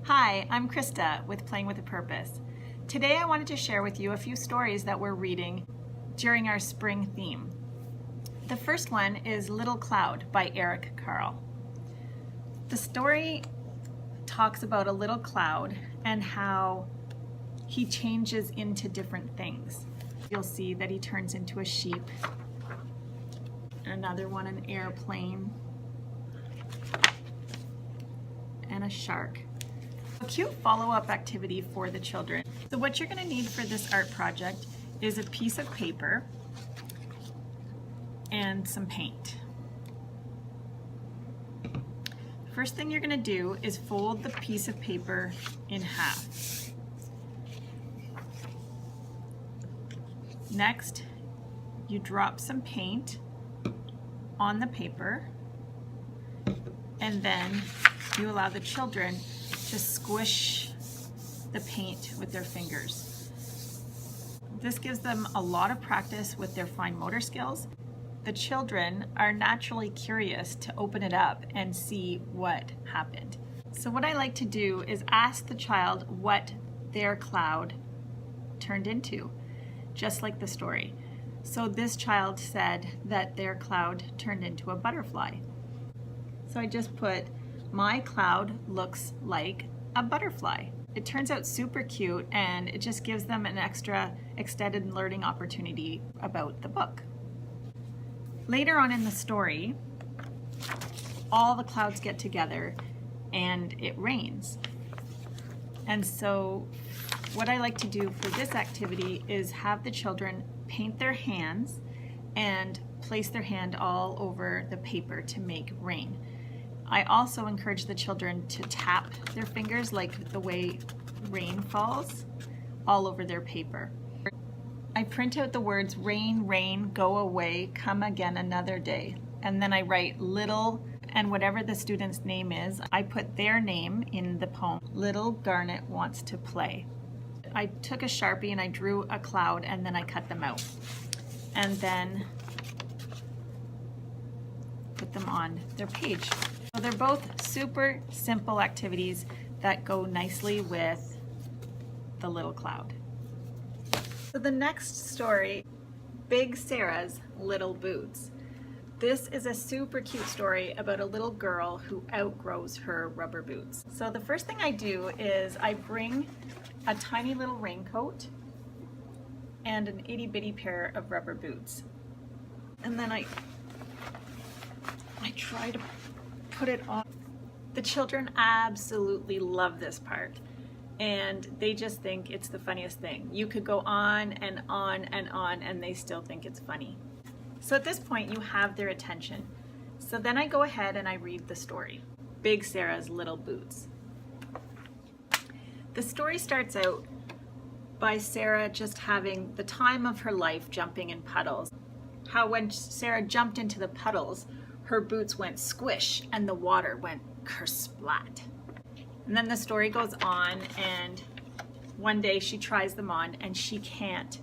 Hi, I'm Krista with Playing with a Purpose. Today I wanted to share with you a few stories that we're reading during our spring theme. The first one is Little Cloud by Eric Carle. The story talks about a little cloud and how he changes into different things. You'll see that he turns into a sheep, another one an airplane, and a shark. A cute follow-up activity for the children. So what you're going to need for this art project is a piece of paper and some paint. First thing you're going to do is fold the piece of paper in half. Next, you drop some paint on the paper, and then you allow the children to squish the paint with their fingers. This gives them a lot of practice with their fine motor skills. The children are naturally curious to open it up and see what happened. So what I like to do is ask the child what their cloud turned into, just like the story. So this child said that their cloud turned into a butterfly. So I just put, my cloud looks like a butterfly. It turns out super cute, and it just gives them an extra extended learning opportunity about the book. Later on in the story, all the clouds get together and it rains. And so what I like to do for this activity is have the children paint their hands and place their hand all over the paper to make rain. I also encourage the children to tap their fingers like the way rain falls all over their paper. I print out the words rain, rain, go away, come again another day. And then I write little, and whatever the student's name is, I put their name in the poem. Little Garnet wants to play. I took a Sharpie and I drew a cloud, and then I cut them out. And then put them on their page. So they're both super simple activities that go nicely with the little cloud. So the next story, Big Sarah's Little Boots. This is a super cute story about a little girl who outgrows her rubber boots. So the first thing I do is I bring a tiny little raincoat and an itty bitty pair of rubber boots. And then I try to put it on. The children absolutely love this part, and they just think it's the funniest thing. You could go on and on and on, and they still think it's funny. So at this point, you have their attention. So then I go ahead and I read the story, Big Sarah's Little Boots. The story starts out by Sarah just having the time of her life jumping in puddles. How when Sarah jumped into the puddles, her boots went squish and the water went kersplat. And then the story goes on, and one day she tries them on and she can't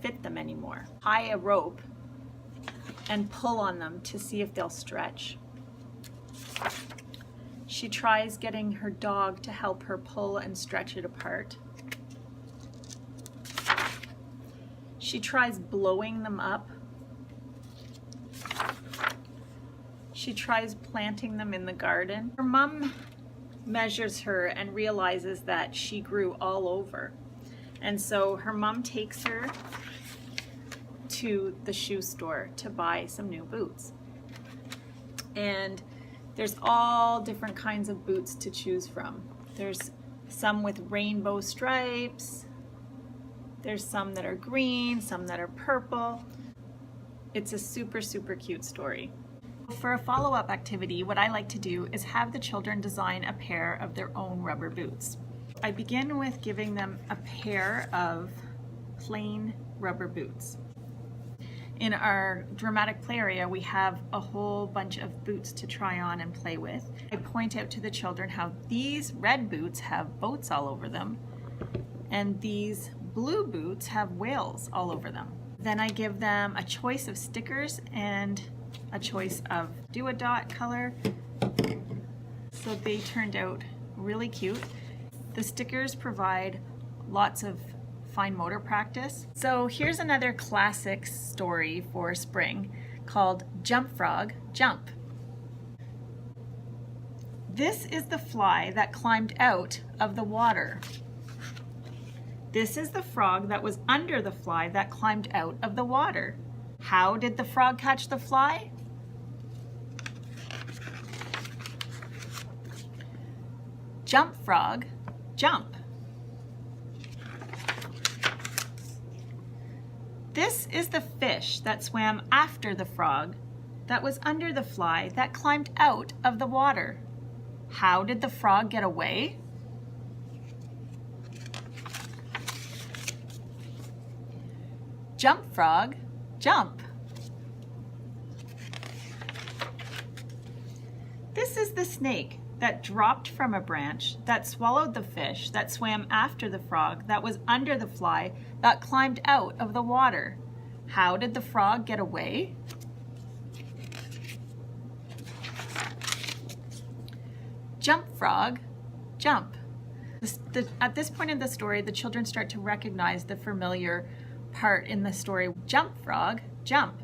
fit them anymore. Tie a rope and pull on them to see if they'll stretch. She tries getting her dog to help her pull and stretch it apart. She tries blowing them up. She tries planting them in the garden. Her mom measures her and realizes that she grew all over. And so her mom takes her to the shoe store to buy some new boots. And there's all different kinds of boots to choose from. There's some with rainbow stripes. There's some that are green, some that are purple. It's a super, super cute story. For a follow-up activity, what I like to do is have the children design a pair of their own rubber boots. I begin with giving them a pair of plain rubber boots. In our dramatic play area, we have a whole bunch of boots to try on and play with. I point out to the children how these red boots have boats all over them, and these blue boots have whales all over them. Then I give them a choice of stickers and a choice of do-a-dot color. So they turned out really cute. The stickers provide lots of fine motor practice. So here's another classic story for spring called Jump Frog, Jump. This is the fly that climbed out of the water. This is the frog that was under the fly that climbed out of the water. How did the frog catch the fly? Jump, frog, jump. This is the fish that swam after the frog that was under the fly that climbed out of the water. How did the frog get away? Jump, frog, jump. This is the snake that dropped from a branch that swallowed the fish that swam after the frog that was under the fly that climbed out of the water. How did the frog get away? Jump, frog, jump. At this point in the story, the children start to recognize the familiar part in the story. Jump, frog, jump.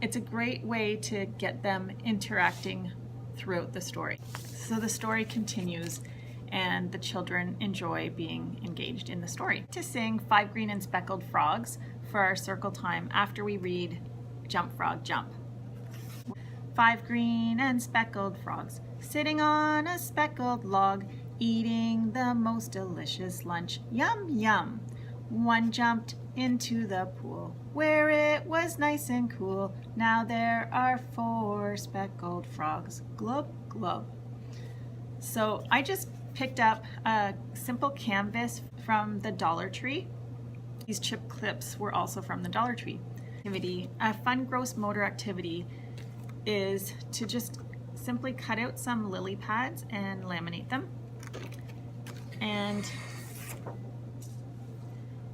It's a great way to get them interacting throughout the story. So the story continues and the children enjoy being engaged in the story. To sing 5 green and speckled frogs for our circle time after we read Jump, Frog, Jump. 5 green and speckled frogs sitting on a speckled log, eating the most delicious lunch. Yum, yum. One jumped into the pool where it was nice and cool. Now there are 4 speckled frogs. Glub, glub. So I just picked up a simple canvas from the Dollar Tree. These chip clips were also from the Dollar Tree. A fun gross motor activity is to just simply cut out some lily pads and laminate them and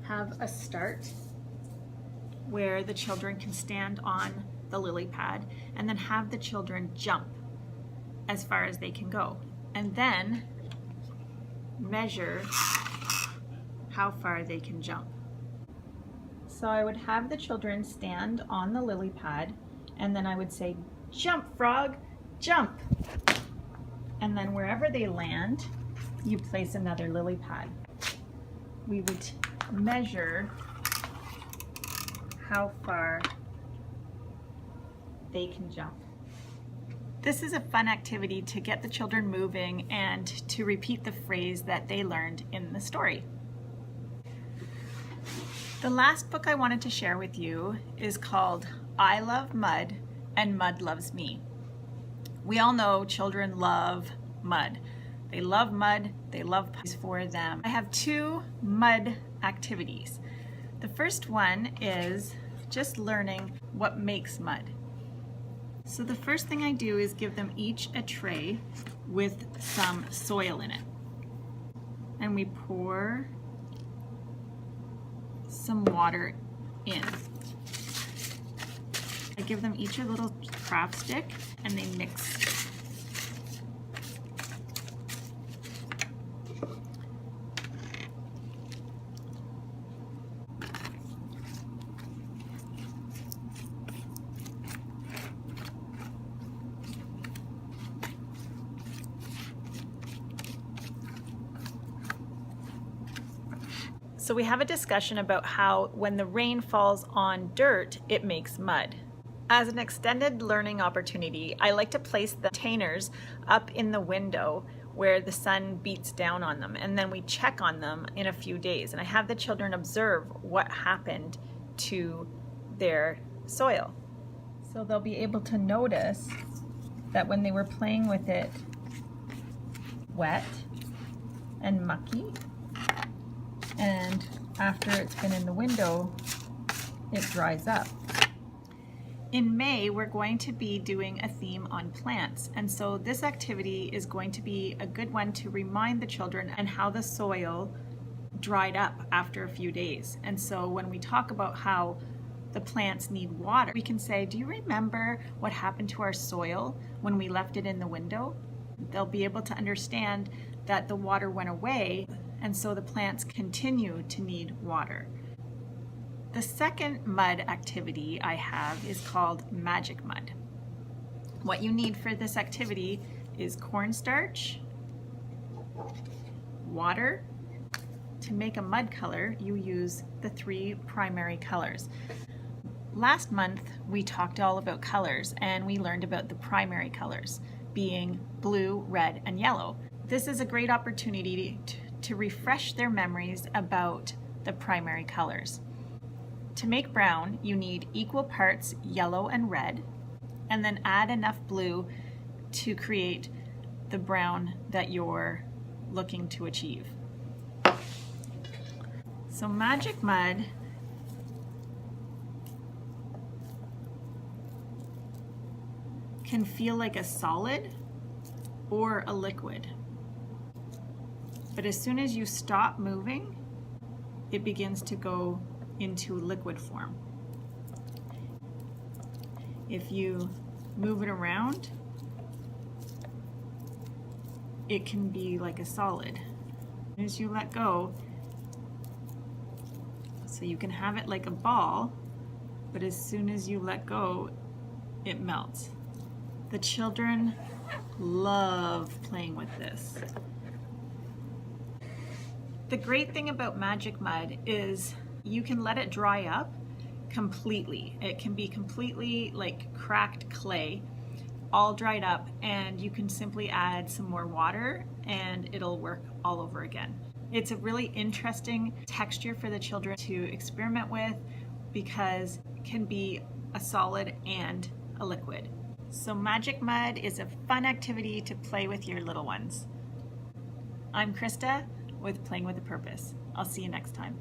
have a start where the children can stand on the lily pad and then have the children jump as far as they can go and then measure how far they can jump. So I would have the children stand on the lily pad and then I would say, jump, frog, jump. And then wherever they land, you place another lily pad. We would measure how far they can jump. This is a fun activity to get the children moving and to repeat the phrase that they learned in the story. The last book I wanted to share with you is called I Love Mud and Mud Loves Me. We all know children love mud. They love mud, they love pies for them. I have 2 mud activities. The first one is just learning what makes mud. So the first thing I do is give them each a tray with some soil in it. And we pour some water in. I give them each a little craft stick and they mix. So we have a discussion about how when the rain falls on dirt, it makes mud. As an extended learning opportunity, I like to place the containers up in the window where the sun beats down on them, and then we check on them in a few days. And I have the children observe what happened to their soil. So they'll be able to notice that when they were playing with it wet and mucky, and after it's been in the window, it dries up. In May, we're going to be doing a theme on plants, and so this activity is going to be a good one to remind the children and how the soil dried up after a few days. And so when we talk about how the plants need water, we can say, do you remember what happened to our soil when we left it in the window? They'll be able to understand that the water went away and so the plants continue to need water. The second mud activity I have is called magic mud. What you need for this activity is cornstarch, water. To make a mud color, you use the 3 primary colors. Last month, we talked all about colors and we learned about the primary colors being blue, red, and yellow. This is a great opportunity to refresh their memories about the primary colors. To make brown, you need equal parts yellow and red, and then add enough blue to create the brown that you're looking to achieve. So magic mud can feel like a solid or a liquid. But as soon as you stop moving, it begins to go into liquid form. If you move it around, it can be like a solid. As you let go, so you can have it like a ball, but as soon as you let go, it melts. The children love playing with this. The great thing about magic mud is you can let it dry up completely. It can be completely like cracked clay, all dried up, and you can simply add some more water and it'll work all over again. It's a really interesting texture for the children to experiment with because it can be a solid and a liquid. So magic mud is a fun activity to play with your little ones. I'm Krista with Playing with a Purpose. I'll see you next time.